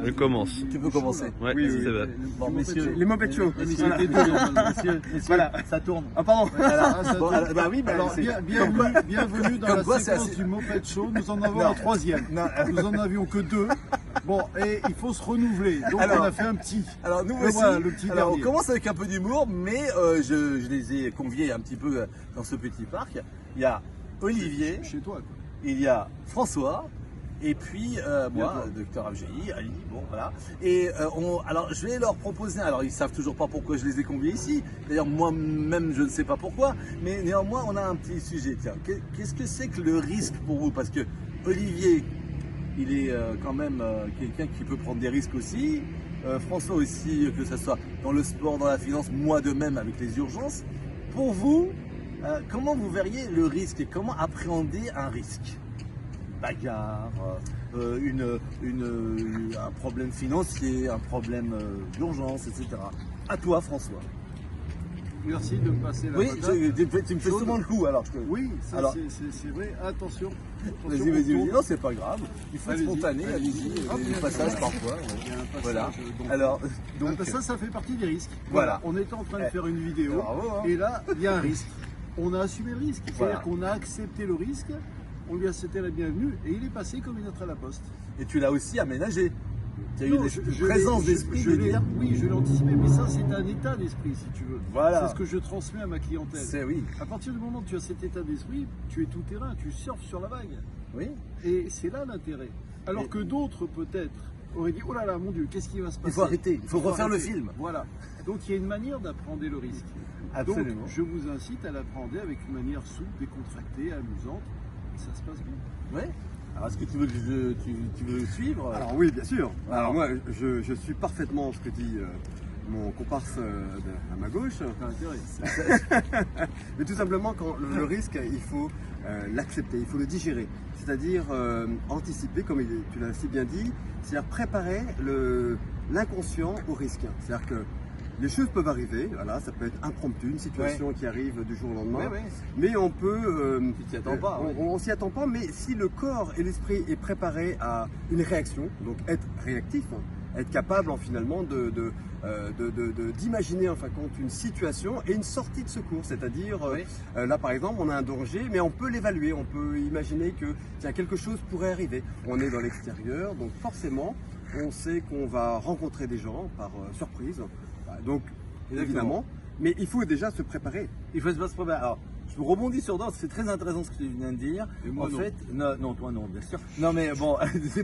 Je commence. Tu peux commencer. Ouais, Oui, c'est vrai. Bon, messieurs, Les Moped Show. messieurs, Voilà. ça tourne. Ah pardon. Bon, alors, bah oui, bah, Alors, c'est- bienvenue dans Comme la quoi, c'est séquence assez- du Moped Show. Nous en avons Non. un troisième. Non. Nous en avions que deux. Bon, et il faut se renouveler. Donc, Alors, on a fait un petit. Alors nous Et voici, voilà, le petit alors on dernier. commence avec un peu d'humour, mais je les ai conviés un petit peu dans ce petit parc. Il y a Olivier, Chez toi, quoi. il y a François, et puis moi, toi. Docteur Abjaï, Ali, bon voilà. Et alors je vais leur proposer, alors ils savent toujours pas pourquoi je les ai conviés ici, d'ailleurs moi-même je ne sais pas pourquoi, mais néanmoins on a un petit sujet. Tiens, qu'est-ce que c'est que le risque pour vous? Parce que Olivier, il est quand même quelqu'un qui peut prendre des risques aussi. François aussi, que ce soit dans le sport, dans la finance, moi de même avec les urgences. Pour vous, comment vous verriez le risque et comment appréhender un risque? Bagarre, un problème financier, un problème d'urgence, etc. À toi, François. Merci de me passer la Oui, patate. tu me fais souvent le coup alors. Oui, ça, Alors- c'est vrai. Attention. Vas-y, Attention, vas-y, on vas-y. tourne. Non, c'est pas grave. Il faut être Allez-y, spontané, allez-y. allez-y. Ah, Il y a bien des passages sûr. parfois. ouais. Il y a un passage, Voilà. donc- Alors, Ah, donc, bah, ça fait partie des risques. Voilà. On était en train de faire une vidéo. Bravo, hein. Et là, il y a un risque. On a assumé le risque. Voilà. C'est-à-dire qu'on a accepté le risque. On lui a souhaité la bienvenue. Et il est passé comme une lettre à la poste. et tu l'as aussi aménagé. Tu as eu Non, une présence d'esprit de dire. Oui, je l'ai anticipé, mais ça, c'est un état d'esprit, si tu veux. Voilà. C'est ce que je transmets à ma clientèle. C'est oui. À partir du moment où tu as cet état d'esprit, tu es tout terrain, tu surfes sur la vague. Oui. Et c'est là l'intérêt. Alors Et- que d'autres, peut-être, auraient dit, oh là là, mon Dieu, qu'est-ce qui va se passer? Il faut arrêter. Il faut refaire le arrêter. film. Voilà. Donc il y a une manière d'appréhender le risque. Absolument. Donc je vous incite à l'appréhender avec une manière souple, décontractée, amusante. Et ça se passe bien. Oui. Alors, est-ce que tu veux que tu veux suivre? Alors oui, bien sûr. Alors. Alors moi, je suis parfaitement ce que dit mon comparse à ma gauche. T'as intérêt. Mais tout simplement, quand le risque, il faut l'accepter, il faut le digérer. C'est-à-dire anticiper, comme tu l'as si bien dit, c'est-à-dire préparer l'inconscient au risque. C'est-à-dire que les choses peuvent arriver, voilà, ça peut être impromptu, une situation qui arrive du jour au lendemain, Oui, oui. mais on peut... Tu t'y attends pas. ouais. On s'y attend pas, mais si le corps et l'esprit est préparé à une réaction, donc être réactif, hein, être capable finalement d'imaginer en fin de compte une situation et une sortie de secours, c'est-à-dire Oui. là par exemple on a un danger, mais on peut l'évaluer, on peut imaginer que tiens, quelque chose pourrait arriver. On est dans l'extérieur, donc forcément on sait qu'on va rencontrer des gens par surprise, donc évidemment, mais il faut déjà se préparer. Il faut se préparer. Alors, je rebondis sur d'autres, c'est très intéressant ce que tu viens de dire. Et moi, en non. fait, non, toi non, bien sûr. Non, mais bon,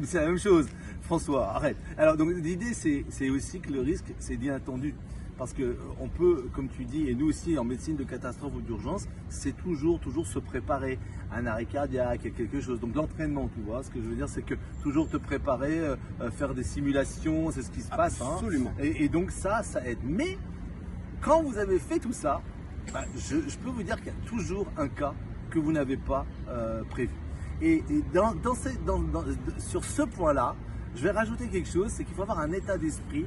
c'est la même chose. François, arrête. Alors, donc, l'idée, c'est aussi que le risque, c'est d'inattendu. Parce que on peut, comme tu dis, et nous aussi en médecine de catastrophe ou d'urgence, c'est toujours se préparer à un arrêt cardiaque, à quelque chose. Donc l'entraînement, tu vois, ce que je veux dire, c'est que toujours te préparer, faire des simulations, c'est ce qui se passe. Hein. Absolument. Et donc ça aide. Mais quand vous avez fait tout ça, bah, je peux vous dire qu'il y a toujours un cas que vous n'avez pas prévu. Et sur ce point-là, je vais rajouter quelque chose, c'est qu'il faut avoir un état d'esprit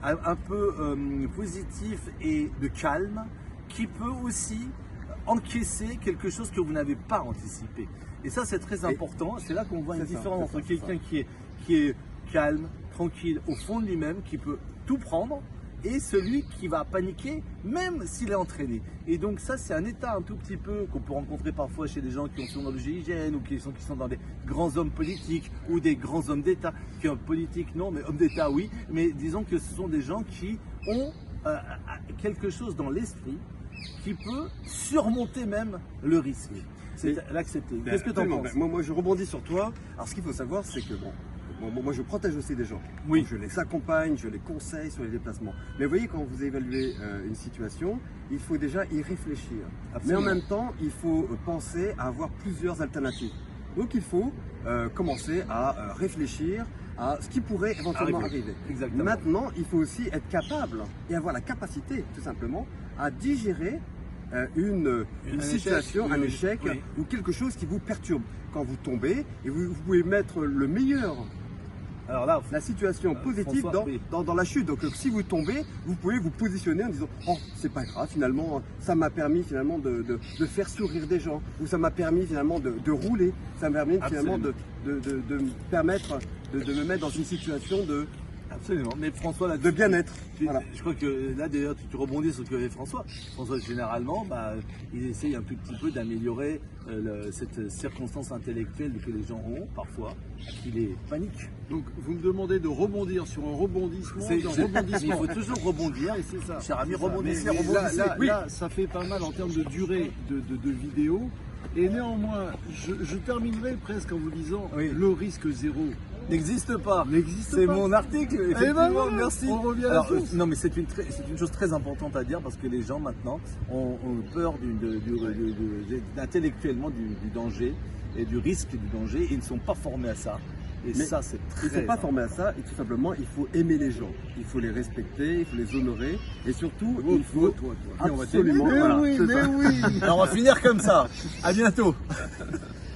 un peu positif et de calme qui peut aussi encaisser quelque chose que vous n'avez pas anticipé. Et ça, c'est très important. C'est là qu'on voit une c'est ça, différence c'est entre ça, quelqu'un qui est calme, tranquille, au fond de lui-même, qui peut tout prendre, et celui qui va paniquer même s'il est entraîné. Et donc ça, c'est un état un tout petit peu qu'on peut rencontrer parfois chez des gens qui sont dans le GIGN ou qui sont dans des grands hommes politiques ou des grands hommes d'État, qui sont politiques non, mais hommes d'État oui, mais disons que ce sont des gens qui ont quelque chose dans l'esprit qui peut surmonter même le risque. C'est l'accepter. Qu'est-ce que tu en Absolument. penses? Moi, je rebondis sur toi. Alors, ce qu'il faut savoir, c'est que moi, je protège aussi des gens. Oui. Donc, je les accompagne, je les conseille sur les déplacements. Mais vous voyez, quand vous évaluez une situation, il faut déjà y réfléchir. Absolument. Mais en même temps, il faut penser à avoir plusieurs alternatives. Donc, il faut commencer à réfléchir à ce qui pourrait éventuellement arriver. Exactement. Maintenant, il faut aussi être capable et avoir la capacité, tout simplement, à digérer une situation, échec, un oui, échec oui. ou quelque chose qui vous perturbe. Quand vous tombez, et vous pouvez mettre le meilleur, Alors là, la situation positive François, oui. dans la chute. Donc si vous tombez, vous pouvez vous positionner en disant « Oh, c'est pas grave, finalement, ça m'a permis finalement de faire sourire des gens. » Ou ça m'a permis finalement de rouler. Ça m'a permis finalement de me permettre de me mettre dans une situation de Absolument. Mais François, là, bien-être. Voilà. je crois que là, d'ailleurs, tu rebondis sur ce que fait François. François, généralement, il essaye un tout petit peu d'améliorer cette circonstance intellectuelle que les gens ont parfois. Il est panique. Donc vous me demandez de rebondir sur un rebondissement. Il rebondissement. faut toujours rebondir. Et c'est ça. Cher ami, C'est ça. rebondissez, Mais rebondissez. là, ça fait pas mal en termes de durée de vidéo. Et néanmoins, je terminerai presque en vous disant Oui. le risque zéro N'existe pas. n'existe pas. C'est mon article, effectivement, ben voilà, merci. on revient à la Alors, source. non, mais c'est une chose très importante à dire parce que les gens maintenant ont peur intellectuellement du danger et du risque du danger et ils ne sont pas formés à ça. Et Mais ça, c'est très. Ils ne sont pas formés à ça et tout simplement, il faut aimer les gens. Il faut les respecter, il faut les honorer et surtout, il faut toi. absolument. Mais voilà, oui, c'est mais ça. oui. Alors, on va finir comme ça. À bientôt.